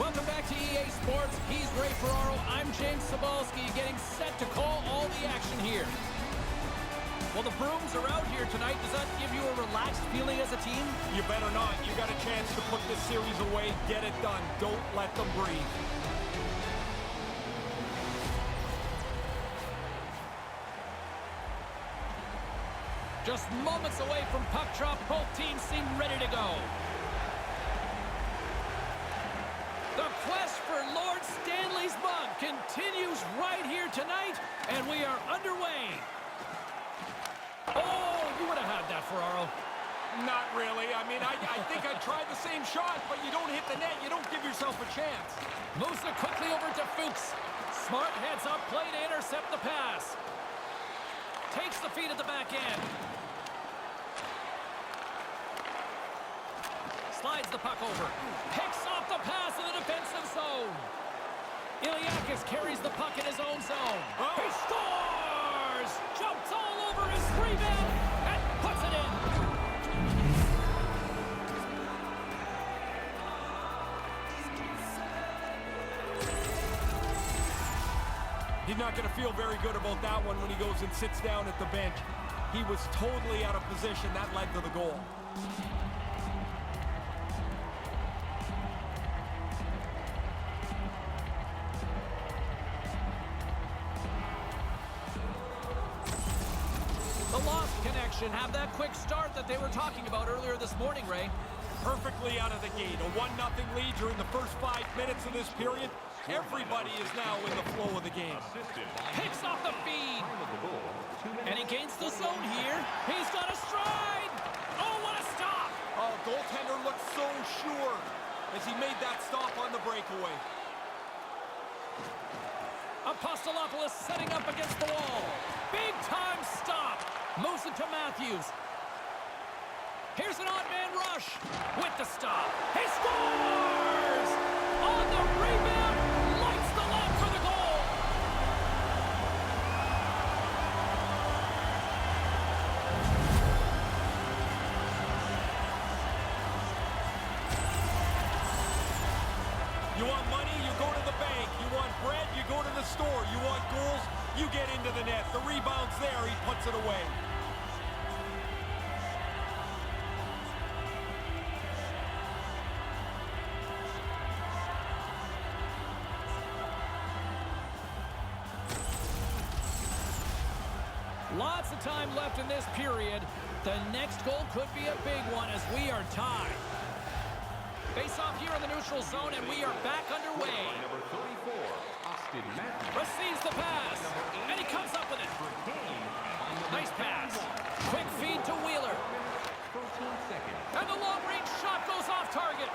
Welcome back to EA Sports. He's Ray Ferraro. I'm James Cebulski, getting set to call all the action here. Well, the Brooms are out here tonight. Does that give you a relaxed feeling as a team? You better not. You got a chance to put this series away. Get it done. Don't let them breathe. Just moments away from puck drop. Both teams seem ready to go. The quest for Lord Stanley's mug continues right here tonight, and we are underway. Oh, you would have had that, Ferraro. Not really. I mean, I think I tried the same shot, but you don't hit the net. You don't give yourself a chance. Moves it quickly over to Fuchs. Smart heads up play to intercept the pass. Takes the feed at the back end. Slides the puck over. Picks off the pass in the defensive zone. Iliakis carries the puck in his own zone. Oh. He scores! Jumps all over his rebound and puts it in. He's not going to feel very good about that one when he goes and sits down at the bench. He was totally out of position. That led to the goal. Have that quick start that they were talking about earlier this morning, Ray. Perfectly out of the gate. A 1-0 lead during the first 5 minutes of this period. Everybody is now in the flow of the game. Picks off the feed. And he gains the zone here. He's got a stride. Oh, what a stop. Oh, goaltender looks so sure as he made that stop on the breakaway. Apostolopoulos setting up against the wall. Big time stop. Moves it to Matthews. Here's an odd man rush with the stop. He scores! On the rebound, lights the lock for the goal. You want money, you go to the bank. You want bread, you go to the store. You want goals, you get into the net. The rebound's there, he puts it away. Lots of time left in this period. The next goal could be a big one as we are tied. Face off here in the neutral zone, and we are back underway. Receives the pass, and he comes up with it. Nice pass. Quick feed to Wheeler. And the long-range shot goes off target.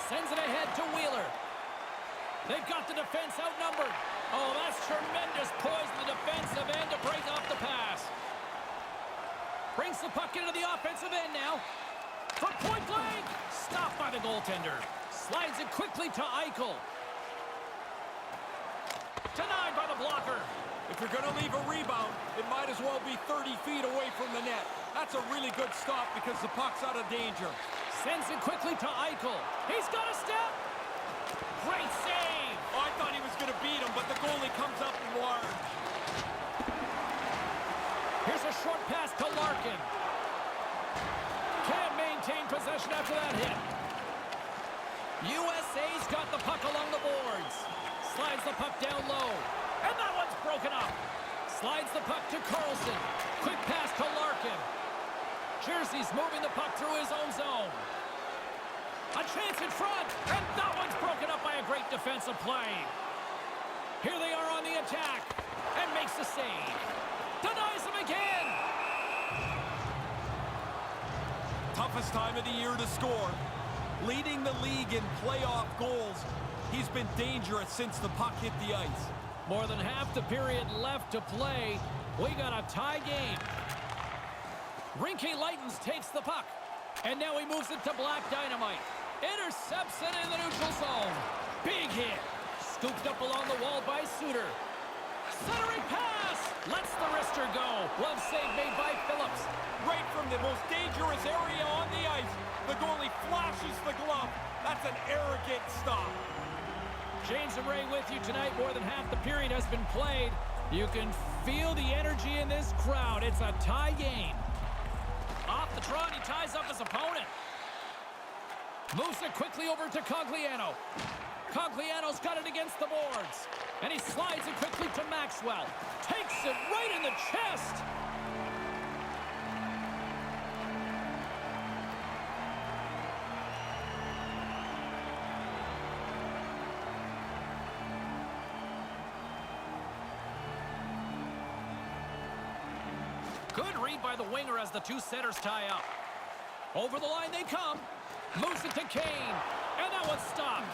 Sends it ahead to Wheeler. They've got the defense outnumbered. Oh, that's tremendous poise in the defensive end to break off the pass. Brings the puck into the offensive end now. From point blank. Stopped by the goaltender. Slides it quickly to Eichel. Denied by the blocker. If you're going to leave a rebound, it might as well be 30 feet away from the net. That's a really good stop because the puck's out of danger. Sends it quickly to Eichel. He's got a step. Great save. Oh, I thought he was going to beat him, but the goalie comes up large. Here's a short pass to Larkin. Can't maintain possession after that hit. USA's got the puck along the boards. Slides the puck down low. And that one's broken up. Slides the puck to Carlson. Quick pass to Larkin. Jersey's moving the puck through his own zone. A chance in front. And that one's broken up by a great defensive play. Here they are on the attack. And makes the save. Denies him again. Toughest time of the year to score. Leading the league in playoff goals. He's been dangerous since the puck hit the ice. More than half the period left to play. We got a tie game. Rinky Lightens takes the puck. And now he moves it to Black Dynamite. Intercepts it in the neutral zone. Big hit. Scooped up along the wall by Suter. Centering pass. Lets the wrister go. Glove save made by Phillips. Right from the most dangerous area on the ice. The goalie flashes the glove. That's an arrogant stop. James and Ray with you tonight. More than half the period has been played. You can feel the energy in this crowd. It's a tie game. Off the draw, and he ties up his opponent. Moves it quickly over to Cogliano. Cogliano's got it against the boards. And he slides it quickly to Maxwell. Takes it right in the chest. Good read by the winger as the two setters tie up. Over the line they come. Moves it to Kane. And that one's stopped.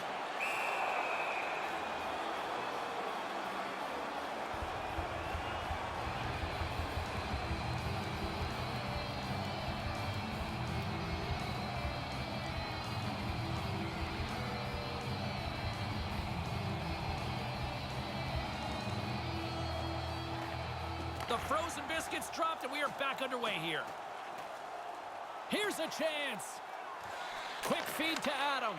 The frozen biscuits dropped, and we are back underway here. Here's a chance. Quick feed to Adam.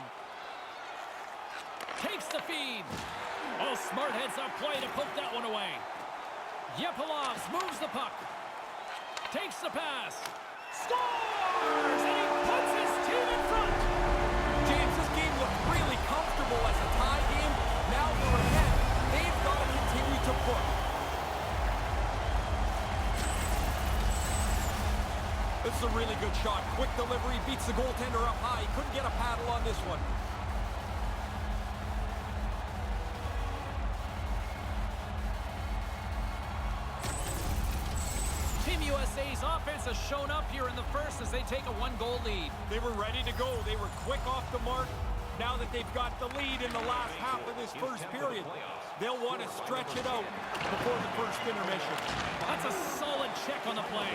Takes the feed. Oh, smart heads-up play to poke that one away. Yepilovs moves the puck. Takes the pass. Scores! And he puts his team in front. James, this game looked really comfortable as a tie game. Now they're ahead. They've got to continue to push. This is a really good shot. Quick delivery, beats the goaltender up high. He couldn't get a paddle on this one. Team USA's offense has shown up here in the first as they take a one-goal lead. They were ready to go. They were quick off the mark. Now that they've got the lead in the last half of this first period, they'll want to stretch it out before the first intermission. That's a solid check on the play.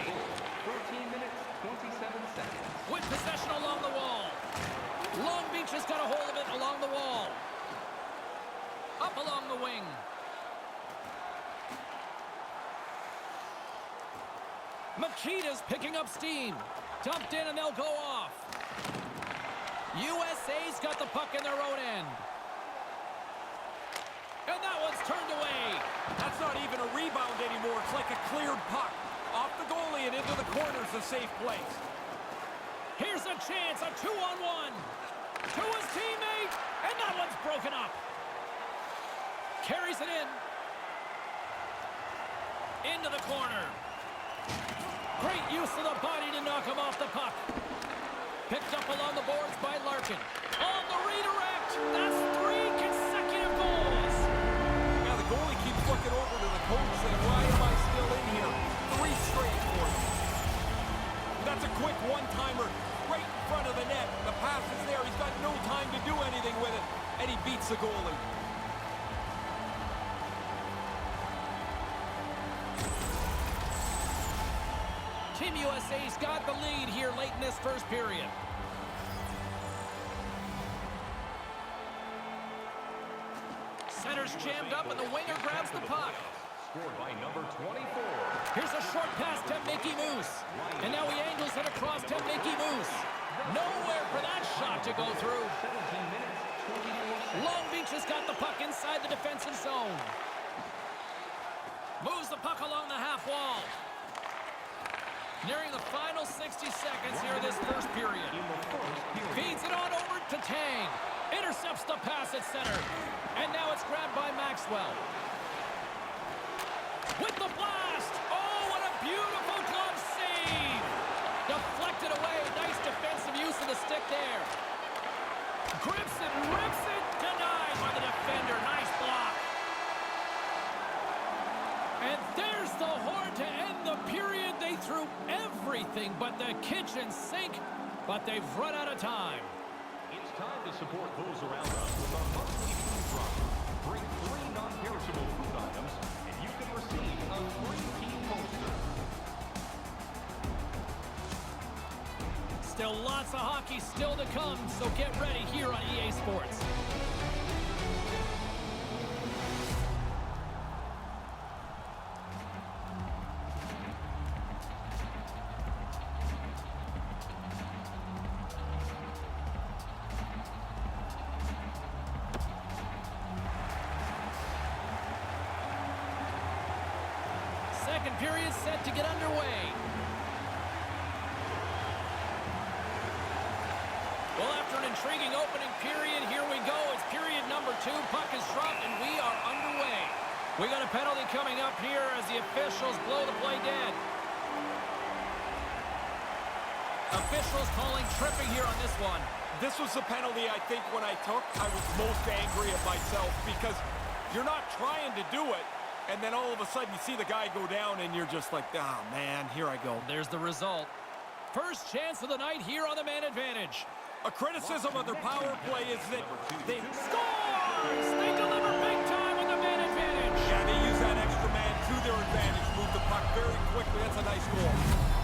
14 minutes, 27 seconds. With possession along the wall. Long Beach has got a hold of it along the wall. Up along the wing. Makita's picking up steam. Dumped in and they'll go off. USA's got the puck in their own end. And that one's turned away. That's not even a rebound anymore. It's like a cleared puck. Off the goalie and into the corner's a safe place. Here's a chance, a 2-on-1. To his teammate, and that one's broken up. Carries it in. Into the corner. Great use of the body to knock him off the puck. Picked up along the boards by Larkin. On the redirect. That's 3 consecutive goals. Now the goalie keeps looking over to the coach saying, why am I still in here? 3 straight for him. That's a quick one-timer right in front of the net. The pass is there. He's got no time to do anything with it. And he beats the goalie. Team USA's got the lead here late in this first period. Center's jammed up and the winger grabs the puck. Scored by number 24. Here's a short pass to Mickey Moose. And now he angles it across to Mickey Moose. Nowhere for that shot to go through. 17 minutes, 24 seconds. Long Beach has got the puck inside the defensive zone. Moves the puck along the half wall. Nearing the final 60 seconds here of this first period. Feeds it on over to Tang. Intercepts the pass at center. And now it's grabbed by Maxwell. With the blast! Oh, what a beautiful glove save! Deflected away. Nice defensive use of the stick there. Grips it, rips it. Denied by the defender. Nice block. And there's the horn to end the period. They threw everything but the kitchen sink, but they've run out of time. It's time to support those around us with our monthly food drive. Bring 3 non-perishable food items, and you can receive a free team poster. Still lots of hockey still to come, so get ready here on EA Sports. period set to get underway. Well, after an intriguing opening period, here we go. It's period number 2. Puck is dropped, and we are underway. We got a penalty coming up here as the officials blow the play dead. Officials calling tripping here on this one. This was the penalty I think when I took, I was most angry at myself because you're not trying to do it, and then all of a sudden you see the guy go down and you're just like, oh man, here I go. There's the result. First chance of the night here on the man advantage. A criticism of their power play is that they Scores! They deliver big time with the man advantage. Yeah, they use that extra man to their advantage, move the puck very quickly. That's a nice goal.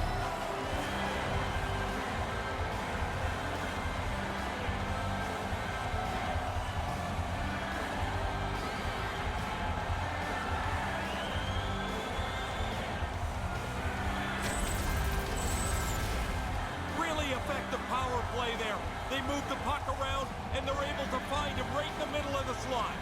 Effective power play there. They move the puck around, and they're able to find him right in the middle of the slot.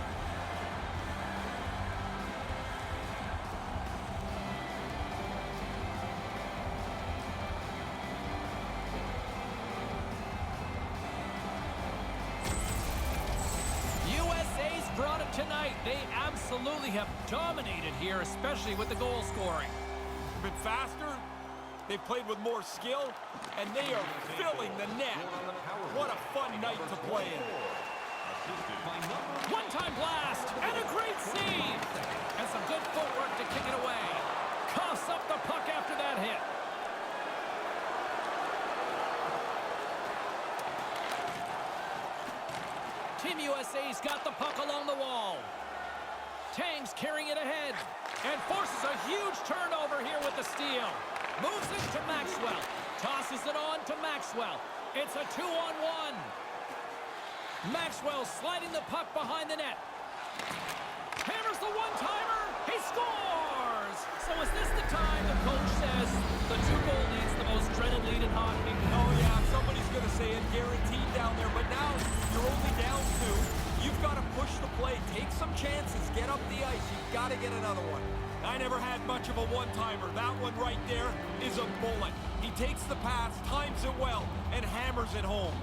USA's brought it tonight. They absolutely have dominated here, especially with the goal scoring. Been faster. They played with more skill, and they are filling the net. What a fun night to play in. One-time blast, and a great save. And some good footwork to kick it away. Coughs up the puck after that hit. Team USA's got the puck along the wall. Tang's carrying it ahead, and forces a huge turnover here with the steal. Moves it to Maxwell. Tosses it on to Maxwell. It's a 2-on-1. Maxwell sliding the puck behind the net. Hammers the one-timer. He scores! So is this the time the coach says the 2-goal lead's the most dreaded lead in hockey? Oh, yeah, somebody's going to say it guaranteed down there. But now you're only down 2. You've got to push the play. Take some chances. Get up the ice. You've got to get another one. I never had much of a one-timer. That one right there is a bullet. He takes the pass, times it well, and hammers it home.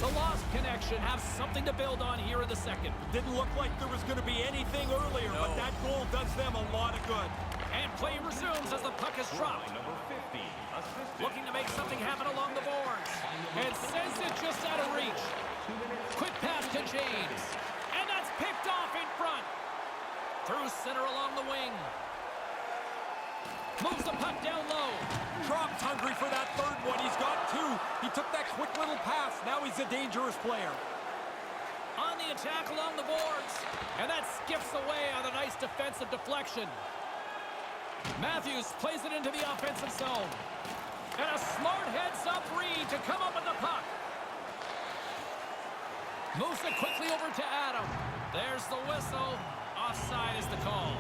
The lost connection have something to build on here in the second. Didn't look like there was going to be anything earlier, but that goal does them a lot of good. And play resumes as the puck is dropped. Looking to make something happen along the boards. And sends it just out of reach. Quick pass to James. And that's picked off in front. Through center along the wing. Moves the puck down low. Dropped hungry for that third one. He's got 2. He took that quick little pass. Now he's a dangerous player. On the attack along the boards. And that skips away on a nice defensive deflection. Matthews plays it into the offensive zone. And a smart heads-up read to come up with the puck. Moves it quickly over to Adam. There's the whistle. Offside is the call.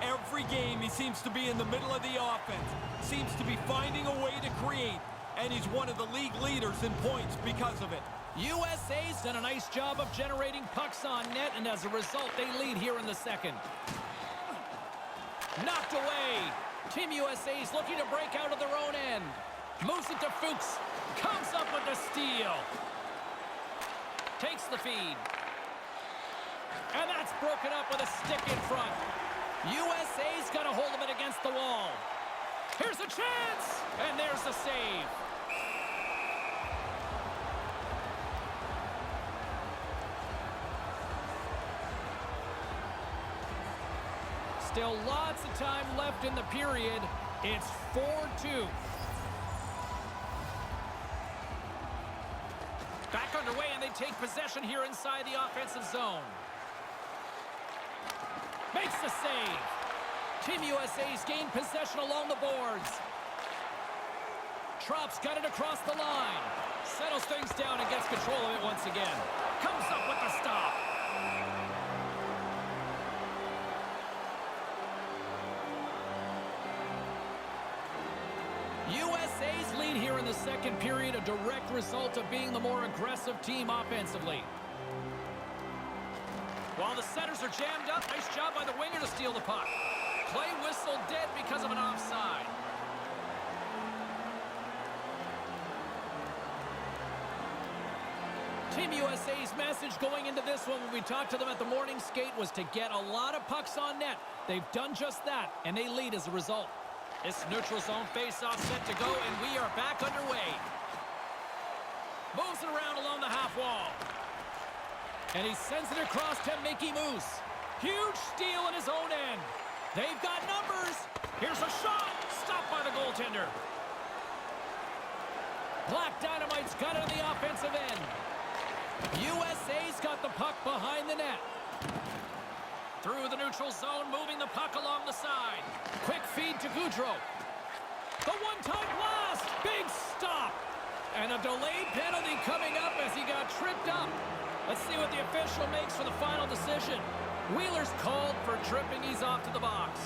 Every game he seems to be in the middle of the offense. Seems to be finding a way to create. And he's one of the league leaders in points because of it. USA's done a nice job of generating pucks on net, and as a result, they lead here in the second. Knocked away. Team USA's looking to break out of their own end. Moves it to Fuchs. Comes up with the steal. Takes the feed. And that's broken up with a stick in front. USA's got a hold of it against the wall. Here's a chance. And there's the save. Still lots of time left in the period. It's 4-2. Back underway, and they take possession here inside the offensive zone. Makes the save. Team USA's gained possession along the boards. Tropp's got it across the line. Settles things down and gets control of it once again. Comes up with the stop. lead here in the second period, a direct result of being the more aggressive team offensively. While the centers are jammed up, nice job by the winger to steal the puck. Play whistle dead because of an offside. Team USA's message going into this one when we talked to them at the morning skate was to get a lot of pucks on net. They've done just that, and they lead as a result. This neutral zone face-off set to go, and we are back underway. Moves it around along the half wall. And he sends it across to Mickey Moose. Huge steal in his own end. They've got numbers. Here's a shot. Stopped by the goaltender. Black Dynamite's got it on the offensive end. USA's got the puck behind the net. Through the neutral zone, moving the puck along the side. Quick feed to Goudreau. The one-time blast. Big stop. And a delayed penalty coming up as he got tripped up. Let's see what the official makes for the final decision. Wheeler's called for tripping. He's off to the box.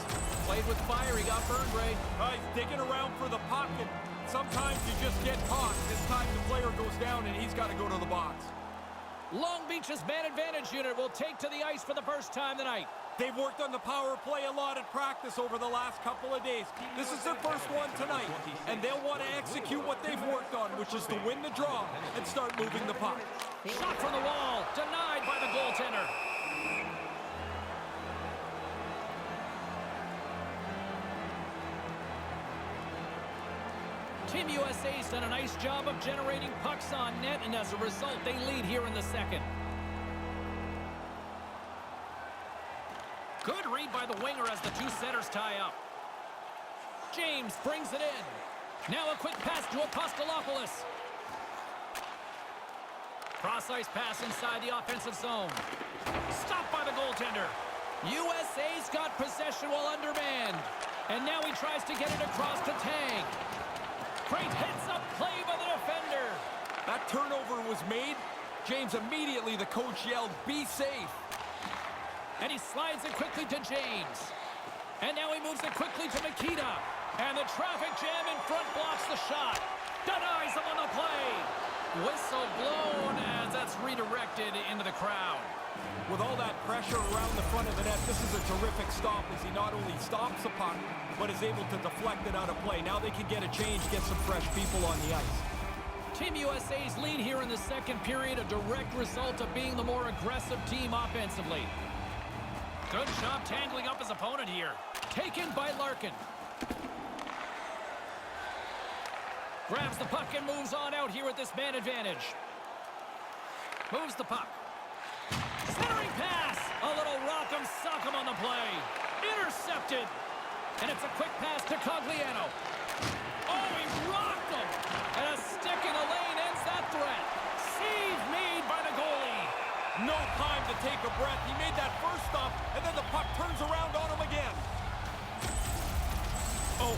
Played with fire. He got burned, Ray. He's digging around for the puck, and sometimes you just get caught. This time the player goes down, and he's got to go to the box. Long Beach's man advantage unit will take to the ice for the first time tonight. They've worked on the power play a lot at practice over the last couple of days. This is their first one tonight, and they'll want to execute what they've worked on, which is to win the draw and start moving the puck. Shot from the wall, denied by the goaltender. Team USA's done a nice job of generating pucks on net, and as a result, they lead here in the second. Good read by the winger as the two centers tie up. James brings it in. Now a quick pass to Apostolopoulos. Cross-ice pass inside the offensive zone. Stopped by the goaltender. USA's got possession while undermanned. And now he tries to get it across to Tang. Great heads-up play by the defender. That turnover was made. James immediately, the coach yelled, "Be safe." And he slides it quickly to James. And now he moves it quickly to Makita. And the traffic jam in front blocks the shot. Denies him on the play. Whistle blown as that's redirected into the crowd. With all that pressure around the front of the net, this is a terrific stop as he not only stops the puck, but is able to deflect it out of play. Now they can get a change, get some fresh people on the ice. Team USA's lead here in the second period, a direct result of being the more aggressive team offensively. Good job tangling up his opponent here. Taken by Larkin. Grabs the puck and moves on out here with this man advantage. Moves the puck. Centering pass. A little rock'em sock'em on the play. Intercepted. And it's a quick pass to Cogliano. Oh, he rocked him. And a stick in the lane ends that threat. Save made by the goalie. No time to take a breath. He made that first stop, and then the puck turns around on him again. Oh,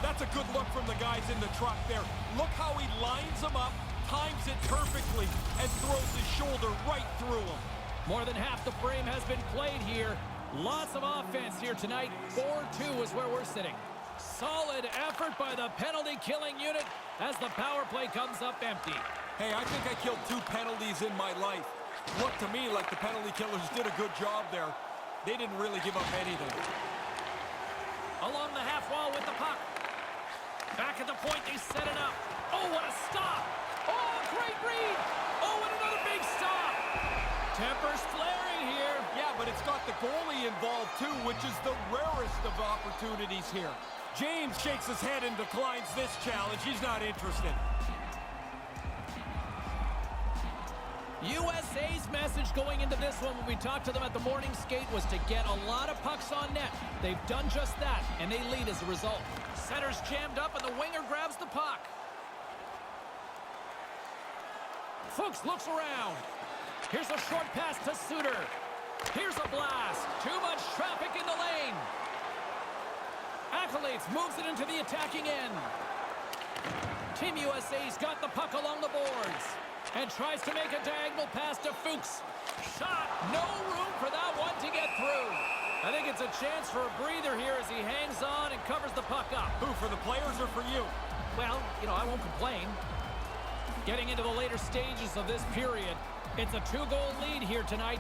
that's a good look from the guys in the truck there. Look how he lines them up, times it perfectly, and throws his shoulder right through him. More than half the frame has been played here. Lots of offense here tonight. 4-2 is where we're sitting. Solid effort by the penalty-killing unit as the power play comes up empty. Hey, I think I killed 2 penalties in my life. Looked to me like the penalty killers did a good job there. They didn't really give up anything. Along the half wall with the puck. Back at the point, they set it up. Oh, what a stop! Oh, great read! Oh, and another big stop! Tempers flaring here. Yeah, but it's got the goalie involved too, which is the rarest of opportunities here. James shakes his head and declines this challenge. He's not interested. USA's message going into this one when we talked to them at the morning skate was to get a lot of pucks on net. They've done just that, and they lead as a result. Center's jammed up, and the winger grabs the puck. Fuchs looks around. Here's a short pass to Suter. Here's a blast. Too much traffic in the lane. Accolades moves it into the attacking end. Team USA's got the puck along the boards and tries to make a diagonal pass to Fuchs. Shot. No room for that one to get through. I think it's a chance for a breather here as he hangs on and covers the puck up. Who, for the players or for you? Well, I won't complain. Getting into the later stages of this period, it's a 2-goal lead here tonight.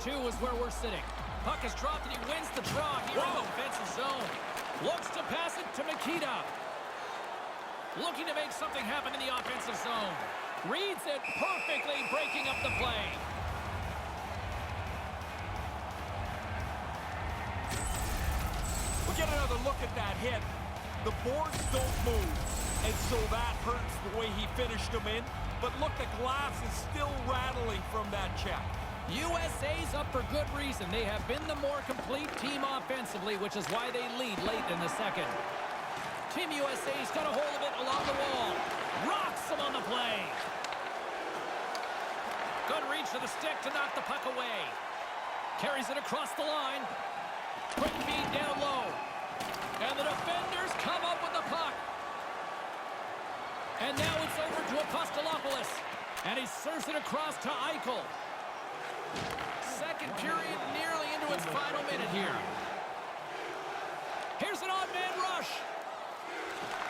4-2 is where we're sitting. Puck is dropped and he wins the draw here in the defensive zone. Looks to pass it to Mikita. Looking to make something happen in the offensive zone. Reads it perfectly, breaking up the play. We'll get another look at that hit. The boards don't move, and so that hurts the way he finished them in. But look, the glass is still rattling from that check. USA's up for good reason. They have been the more complete team offensively, which is why they lead late in the second. Team USA's got a hold of it along the wall. Rocks him on the play. Good reach to the stick to knock the puck away. Carries it across the line. Quick feed down low. And the defenders come up with the puck. And now it's over to Apostolopoulos. And he serves it across to Eichel. Second period nearly into its final minute here. Here's an odd man rush.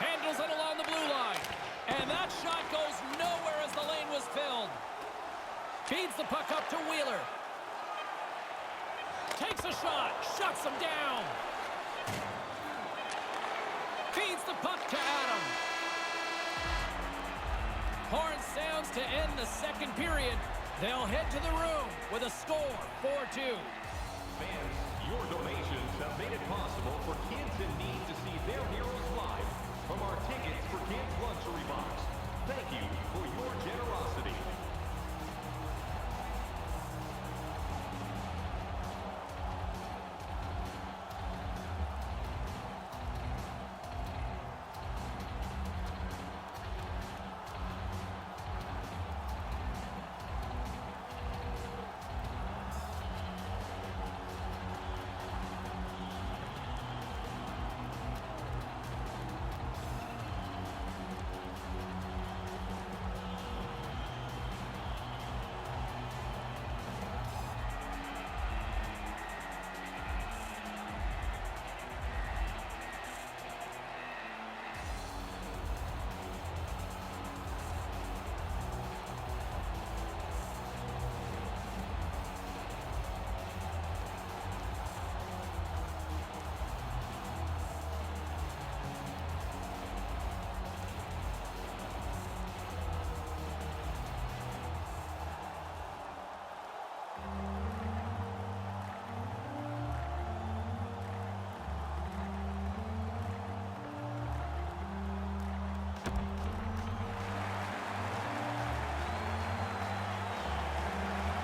Handles it along the blue line. And that shot goes nowhere as the lane was filled. Feeds the puck up to Wheeler. Takes a shot. Shuts him down. Feeds the puck to Adam. Horn sounds to end the second period. They'll head to the room with a score, 4-2. Fans, your donations have made it possible for kids in need to see their heroes live from our Tickets for Kids luxury box. Thank you for your generosity.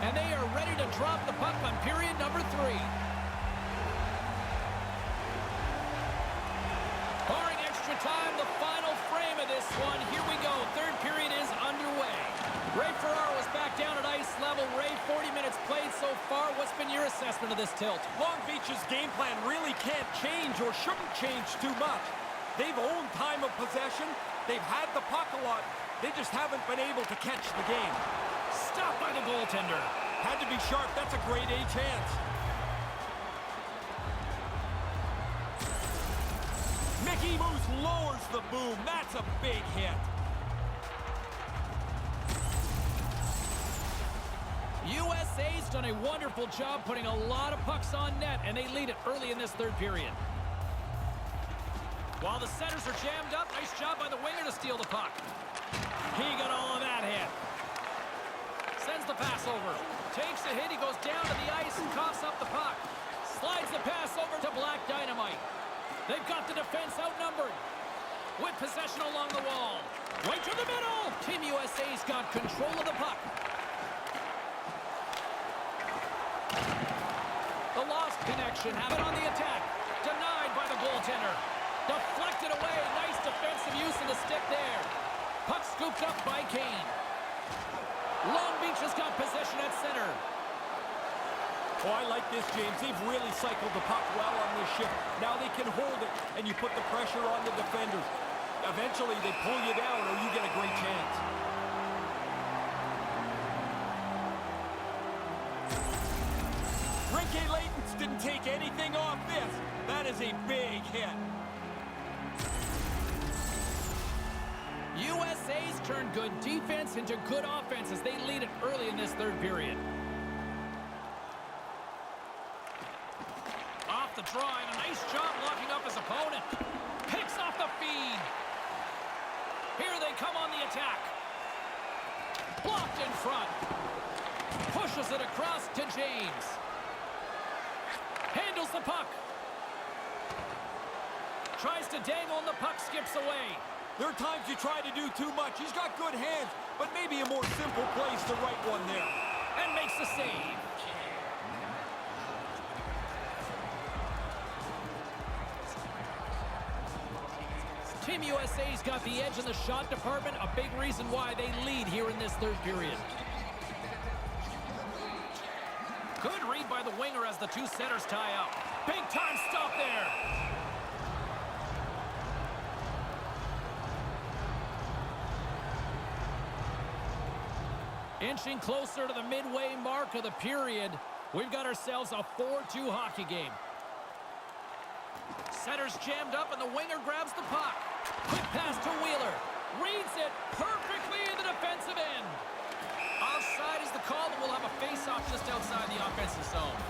And they are ready to drop the puck on period number 3. Barring extra time, the final frame of this one. Here we go. Third period is underway. Ray Ferraro is back down at ice level. Ray, 40 minutes played so far. What's been your assessment of this tilt? Long Beach's game plan really can't change or shouldn't change too much. They've owned time of possession. They've had the puck a lot. They just haven't been able to catch the game. Stopped by the goaltender. Had to be sharp. That's a grade A chance. Mickey Moose lowers the boom. That's a big hit. USA's done a wonderful job putting a lot of pucks on net, and they lead it early in this third period. While the centers are jammed up, nice job by the winger to steal the puck. He got all of that hit. Sends the pass over. Takes the hit. He goes down to the ice and coughs up the puck. Slides the pass over to Black Dynamite. They've got the defense outnumbered. With possession along the wall. Right to the middle. Team USA's got control of the puck. The lost connection. Have it on the attack. Denied by the goaltender. Deflected away. Nice defensive use of the stick there. Puck scooped up by Kane. Long Beach has got possession at center. Oh, I like this, James. They've really cycled the puck well on this shift. Now they can hold it, and you put the pressure on the defenders. Eventually, they pull you down, or you get a great chance. Rinke Laytons didn't take anything off this. That is a big hit. USA USA's turned good defense into good offense as they lead it early in this third period. Off the draw, and a nice job locking up his opponent. Picks off the feed. Here they come on the attack. Blocked in front. Pushes it across to James. Handles the puck. Tries to dangle and the puck skips away. There are times you try to do too much. He's got good hands, but maybe a more simple place to write one there. And makes the save. Team USA's got the edge in the shot department, a big reason why they lead here in this third period. Good read by the winger as the two centers tie up. Big time stop there. Inching closer to the midway mark of the period, we've got ourselves a 4-2 hockey game. Center's jammed up and the winger grabs the puck. Quick pass to Wheeler. Reads it perfectly in the defensive end. Offside is the call, but we'll have a face-off just outside the offensive zone.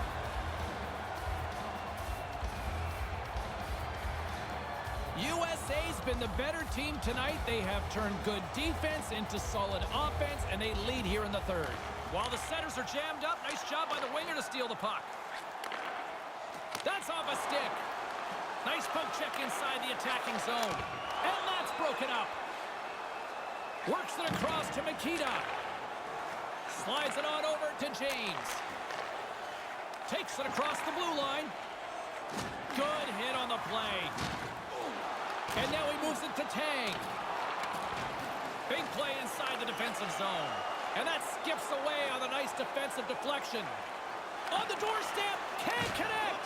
USA's been the better team tonight. They have turned good defense into solid offense, and they lead here in the third. While the centers are jammed up, nice job by the winger to steal the puck. That's off a stick. Nice poke check inside the attacking zone. And that's broken up. Works it across to Mikita. Slides it on over to James. Takes it across the blue line. Good hit on the play. And now he moves it to Tang. Big play inside the defensive zone. And that skips away on a nice defensive deflection. On the doorstep, can't connect.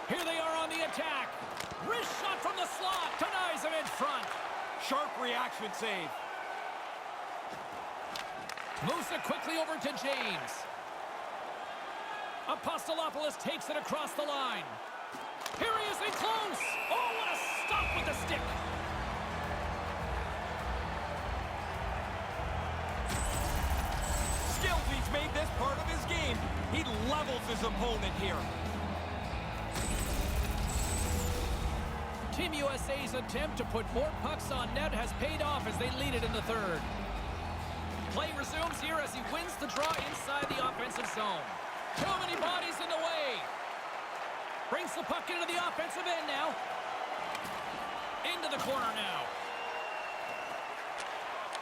Here they are on the attack. Wrist shot from the slot. Denies him in front. Sharp reaction save. Moves it quickly over to James. Apostolopoulos takes it across the line. Here he is in close. Oh, what a stop with the stick. Skilsy's made this part of his game. He levels his opponent here. Team USA's attempt to put more pucks on net has paid off as they lead it in the third. Play resumes here as he wins the draw inside the offensive zone. Too many bodies in the way. Brings the puck into the offensive end now. Into the corner now.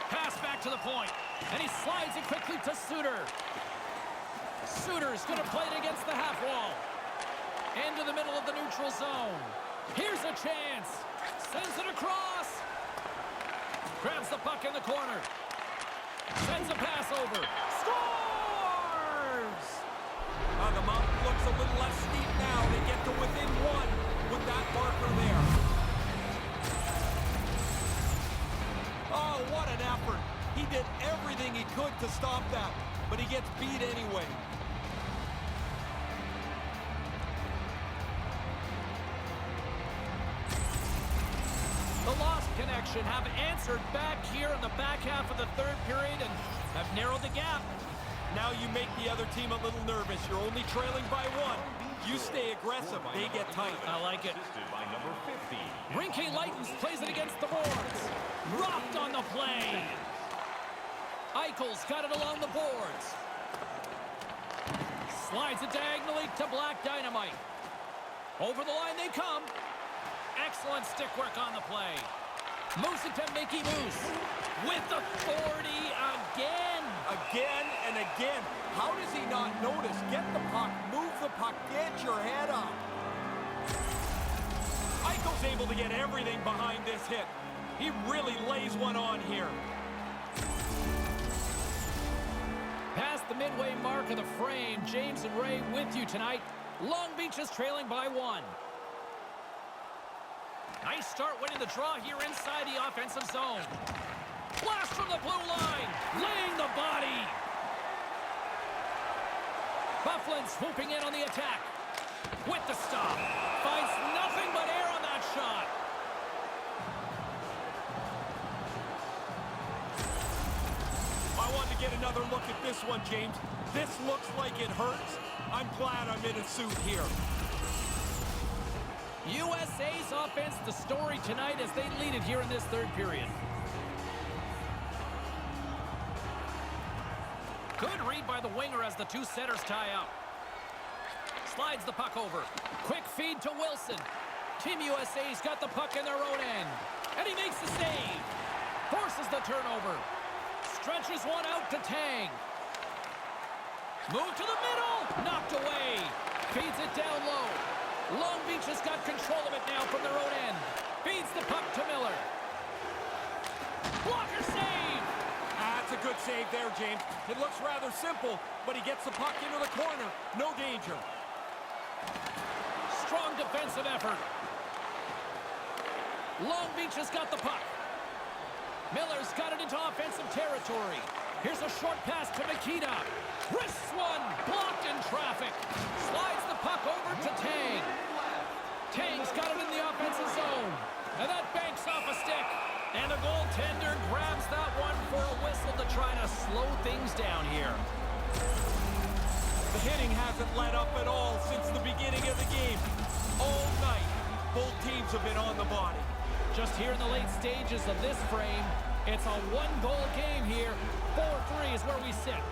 Pass back to the point. And he slides it quickly to Suter. Suter's going to play it against the half wall. Into the middle of the neutral zone. Here's a chance. Sends it across. Grabs the puck in the corner. Sends a pass over. Scores! The mountain looks a little less steep now. They get to within one with that marker there. Oh, what an effort. He did everything he could to stop that, but he gets beat anyway. The lost connection have answered back here in the back half of the third period and have narrowed the gap. Now you make the other team a little nervous. You're only trailing by one. You stay aggressive. They get tight. I like it. Assisted by number 50. Rinke Lightens plays it against the boards. Rocked on the play. Eichel's got it along the boards. Slides it diagonally to Black Dynamite. Over the line they come. Excellent stick work on the play. Moves it to Mickey Moose. With authority again. Again and again. How does he not notice? Get the puck. Move the puck. Get your head up. Eichel's able to get everything behind this hit. He really lays one on here. Past the midway mark of the frame, James and Ray with you tonight. Long Beach is trailing by one. Nice start winning the draw here inside the offensive zone. Blast from the blue line, laying the body. Bufflin swooping in on the attack. With the stop. Finds nothing but air on that shot. get another look at this one, James. This looks like it hurts. I'm glad I'm in a suit here. USA's offense, the story tonight as they lead it here in this third period. Good read by the winger as the two setters tie up. Slides the puck over. Quick feed to Wilson. Team USA's got the puck in their own end. And he makes the save. Forces the turnover. Stretches one out to Tang. Move to the middle. Knocked away. Feeds it down low. Long Beach has got control of it now from their own end. Feeds the puck to Miller. Blocker save. That's a good save there, James. It looks rather simple, but he gets the puck into the corner. No danger. Strong defensive effort. Long Beach has got the puck. Miller's got it into offensive territory. Here's a short pass to Makita. Wrists one. Blocked in traffic. Slides the puck over to Tang. Tang's got it in the offensive zone. And that banks off a stick. And the goaltender grabs that one for a whistle to try to slow things down here. The hitting hasn't let up at all since the beginning of the game. All night, both teams have been on the body. Just here in the late stages of this frame, it's a one-goal game here. 4-3 is where we sit.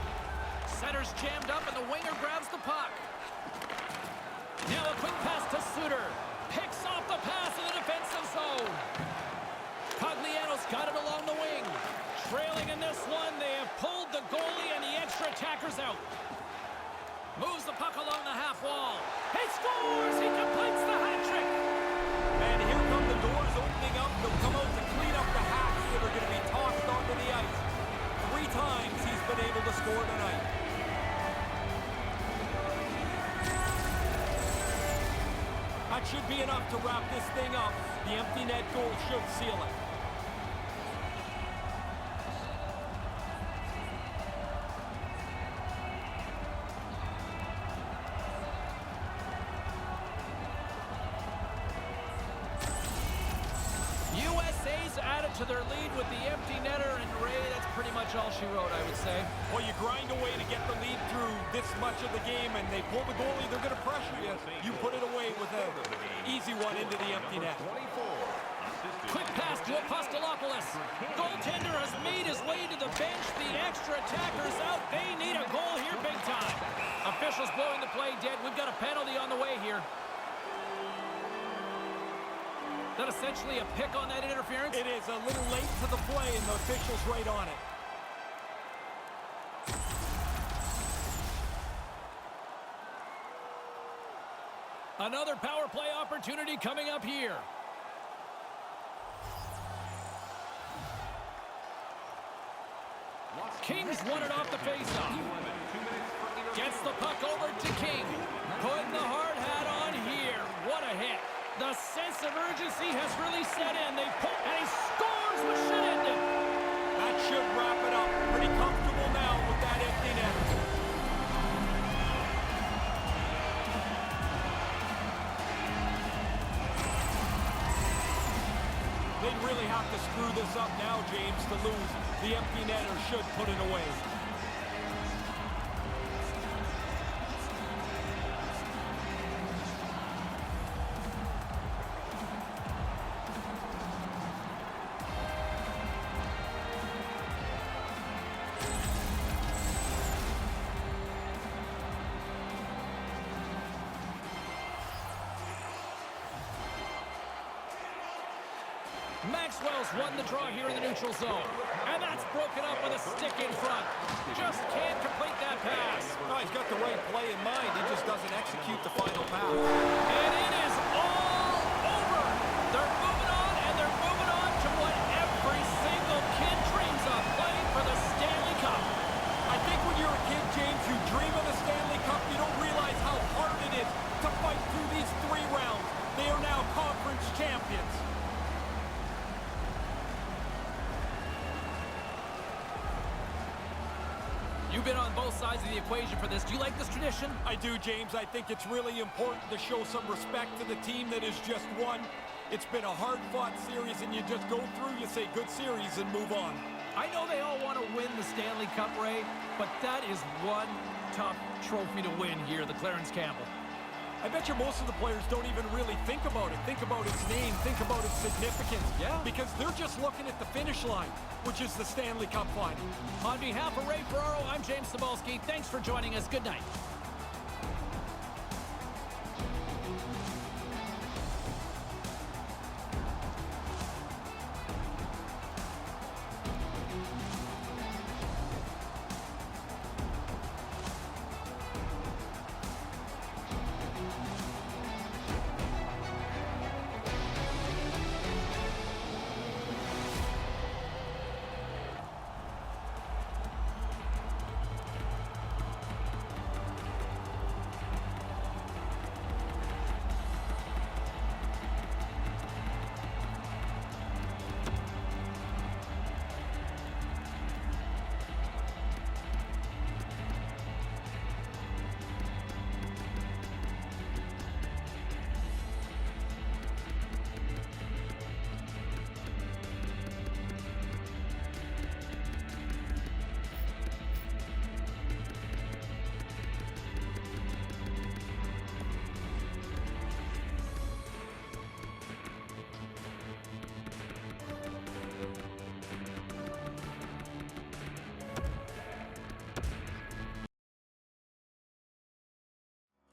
Center's jammed up and the winger grabs the puck. Now a quick pass to Suter. Picks off the pass in the defensive zone. Cogliano's got it along the wing. Trailing in this one, they have pulled the goalie and the extra attacker's out. Moves the puck along the half wall. He scores! He completes the hat trick! And here come the doors opening up. They'll come out to clean up the hats that are going to be tossed onto the ice. 3 times he's been able to score tonight. That should be enough to wrap this thing up. The empty net goal should seal it. USA's added to their lead with the empty netter, and Ray, that's pretty much all she wrote, I would say. Well, you grind away to get the lead through this much of the game, and they pull the goalie, they're going to pressure you. You put it away with an easy one into the empty net. Quick pass to Apostolopoulos. Goaltender has made his way to the bench. The extra attacker's out. They need a goal here big time. Officials blowing the play dead. We've got a penalty on the way here. That essentially a pick on that interference? It is a little late to the play, and the official's right on it. Another power play opportunity coming up here. King's won it off the faceoff. Gets the puck over to King. Putting the hard hat on here. What a hit. The sense of urgency has really set in. They pull, and he scores what should end it. That should wrap it up. Pretty comfortable now with that empty net. They'd really have to screw this up now, James, to lose. The empty netter should put it away. Maxwell's won the draw here in the neutral zone. And that's broken up with a stick in front. Just can't complete that pass. Oh, he's got the right play in mind. He just doesn't execute the final pass. And it is all over. They're moving on, and they're moving on to what every single kid dreams of, playing for the Stanley Cup. I think when you're a kid, James, you dream of the Stanley Cup. You don't realize how hard it is to fight through these 3 rounds. They are now conference champions. You've been on both sides of the equation for this. Do you like this tradition? I do, James. I think it's really important to show some respect to the team that has just won. It's been a hard-fought series, and you just go through, you say good series, and move on. I know they all want to win the Stanley Cup, Ray, but that is one tough trophy to win here, the Clarence Campbell. I bet you most of the players don't even really think about it. Think about its name, think about its significance. Yeah. Because they're just looking at the finish line, which is the Stanley Cup final. On behalf of Ray Ferraro, I'm James Cebulski. Thanks for joining us. Good night.